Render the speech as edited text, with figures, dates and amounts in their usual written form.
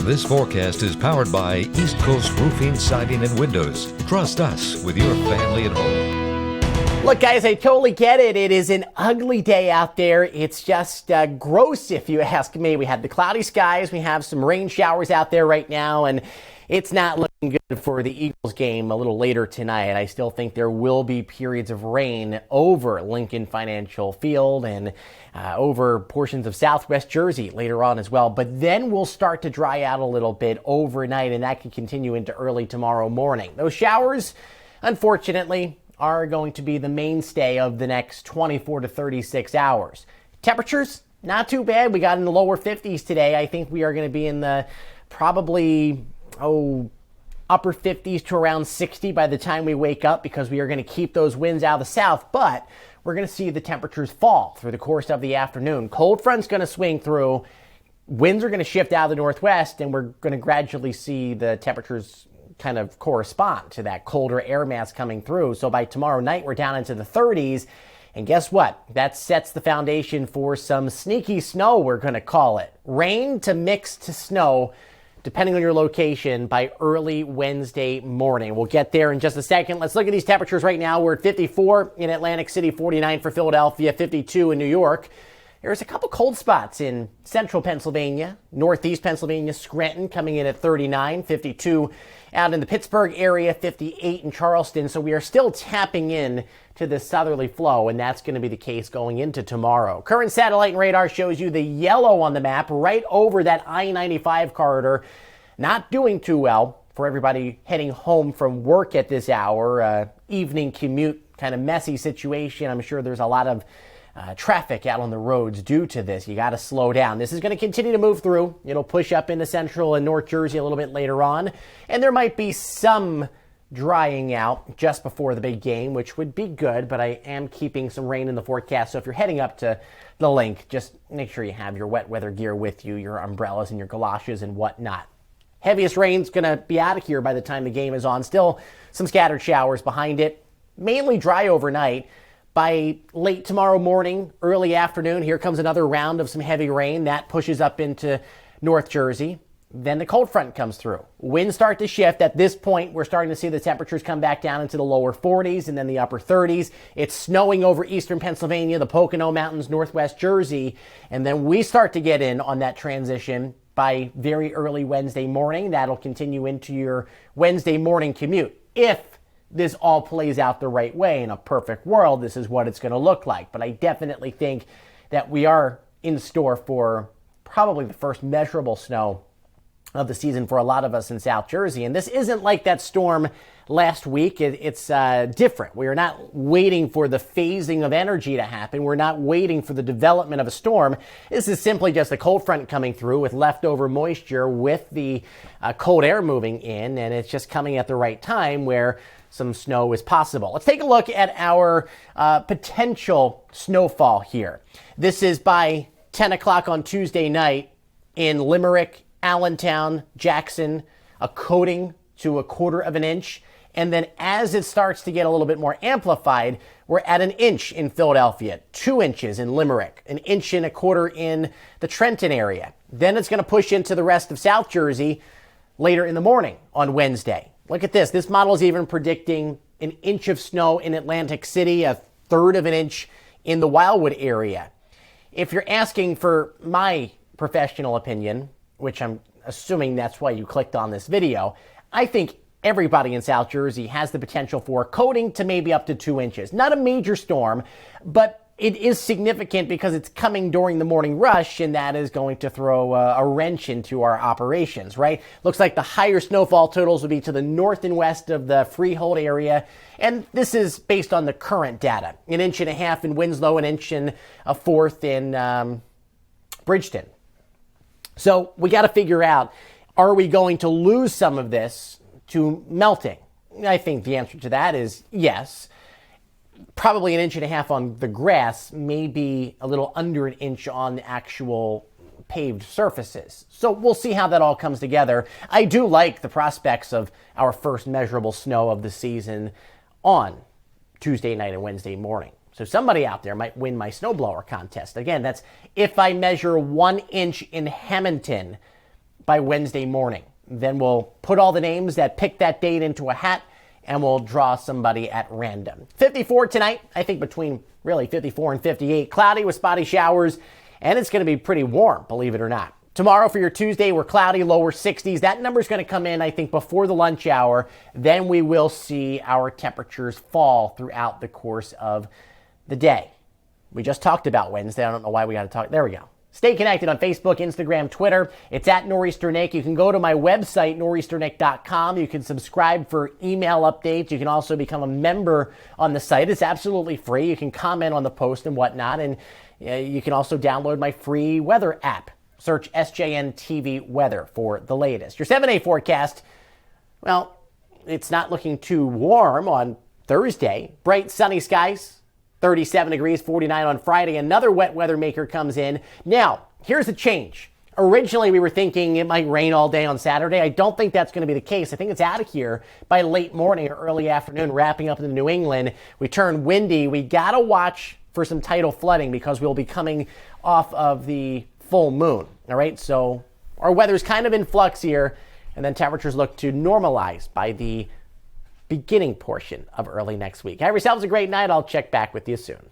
This forecast is powered by East Coast Roofing, Siding, and Windows. Trust us with your family at home. Look, guys, I totally get it. It is an ugly day out there. It's just gross, if you ask me. We have the cloudy skies. We have some rain showers out there right now, and it's not looking good for the Eagles game a little later tonight. I still think there will be periods of rain over Lincoln Financial Field and over portions of Southwest Jersey later on as well. But then we'll start to dry out a little bit overnight, and that can continue into early tomorrow morning. Those showers, unfortunately, are going to be the mainstay of the next 24 to 36 hours. Temperatures, not too bad. We got in the lower 50s today. I think we are going to be in the probably upper 50s to around 60 by the time we wake up, because we are going to keep those winds out of the south, but we're going to see the temperatures fall through the course of the afternoon. Cold front's going to swing through. Winds are going to shift out of the northwest, and we're going to gradually see the temperatures kind of correspond to that colder air mass coming through. So by tomorrow night, we're down into the 30s. And guess what? That sets the foundation for some sneaky snow, we're going to call it. Rain to mix to snow, depending on your location, by early Wednesday morning. We'll get there in just a second. Let's look at these temperatures right now. We're at 54 in Atlantic City, 49 for Philadelphia, 52 in New York. There's a couple cold spots in central Pennsylvania, northeast Pennsylvania, Scranton coming in at 39, 52 out in the Pittsburgh area, 58 in Charleston. So we are still tapping in to the southerly flow, and that's going to be the case going into tomorrow. Current satellite and radar shows you the yellow on the map right over that I-95 corridor. Not doing too well for everybody heading home from work at this hour. Evening commute, kind of messy situation. I'm sure there's a lot of traffic out on the roads due to this. You got to slow down. This is going to continue to move through. It'll push up into central and North Jersey a little bit later on, and there might be some drying out just before the big game, which would be good, but I am keeping some rain in the forecast. So if you're heading up to the link, just make sure you have your wet weather gear with you, your umbrellas and your galoshes and whatnot. Heaviest rain's going to be out of here by the time the game is on. Still some scattered showers behind it, mainly dry overnight. By late tomorrow morning, early afternoon, here comes another round of some heavy rain. That pushes up into North Jersey. Then the cold front comes through. Winds start to shift. At this point, we're starting to see the temperatures come back down into the lower 40s and then the upper 30s. It's snowing over eastern Pennsylvania, the Pocono Mountains, northwest Jersey. And then we start to get in on that transition by very early Wednesday morning. That'll continue into your Wednesday morning commute. If this all plays out the right way, in a perfect world, this is what it's going to look like. But I definitely think that we are in store for probably the first measurable snow of the season for a lot of us in South Jersey. And this isn't like that storm last week. It's different. We are not waiting for the phasing of energy to happen. We're not waiting for the development of a storm. This is simply just a cold front coming through with leftover moisture with the cold air moving in, and it's just coming at the right time where some snow is possible. Let's take a look at our potential snowfall here. This is by 10 o'clock on Tuesday night in Limerick, Allentown, Jackson, a coating to 1/4 of an inch. And then as it starts to get a little bit more amplified, we're at 1 inch in Philadelphia, 2 inches in Limerick, 1.25 inches in the Trenton area. Then it's going to push into the rest of South Jersey later in the morning on Wednesday. Look at this. This model is even predicting 1 inch of snow in Atlantic City, 1/3 of an inch in the Wildwood area. If you're asking for my professional opinion, which I'm assuming that's why you clicked on this video, I think everybody in South Jersey has the potential for coating to maybe up to 2 inches. Not a major storm, but it is significant because it's coming during the morning rush, and that is going to throw a wrench into our operations, right? Looks like the higher snowfall totals would be to the north and west of the Freehold area, and this is based on the current data. 1.5 inches in Winslow, 1.25 inches in Bridgeton. So we got to figure out, are we going to lose some of this to melting? I think the answer to that is yes. Probably 1.5 inches on the grass, maybe a little under 1 inch on the actual paved surfaces. So we'll see how that all comes together. I do like the prospects of our first measurable snow of the season on Tuesday night and Wednesday morning. So somebody out there might win my snowblower contest. Again, that's if I measure 1 inch in Hamilton by Wednesday morning. Then we'll put all the names that pick that date into a hat and we'll draw somebody at random. 54 tonight, I think between really 54 and 58. Cloudy with spotty showers, and it's going to be pretty warm, believe it or not. Tomorrow for your Tuesday, we're cloudy, lower 60s. That number's going to come in, I think, before the lunch hour. Then we will see our temperatures fall throughout the course of the day. We just talked about Wednesday. I don't know why we got to talk. There we go. Stay connected on Facebook, Instagram, Twitter. It's at Nor'easter Nick. You can go to my website, nor'easternick.com. You can subscribe for email updates. You can also become a member on the site. It's absolutely free. You can comment on the post and whatnot. And you can also download my free weather app. Search SJN TV Weather for the latest. Your 7-day forecast, well, it's not looking too warm on Thursday. Bright sunny skies. 37 degrees, 49 on Friday. Another wet weather maker comes in. Now, here's the change. Originally, we were thinking it might rain all day on Saturday. I don't think that's going to be the case. I think it's out of here by late morning or early afternoon, wrapping up into New England. We turn windy. We got to watch for some tidal flooding because we'll be coming off of the full moon. All right, so our weather's kind of in flux here, and then temperatures look to normalize by the beginning portion of early next week. Have yourselves a great night. I'll check back with you soon.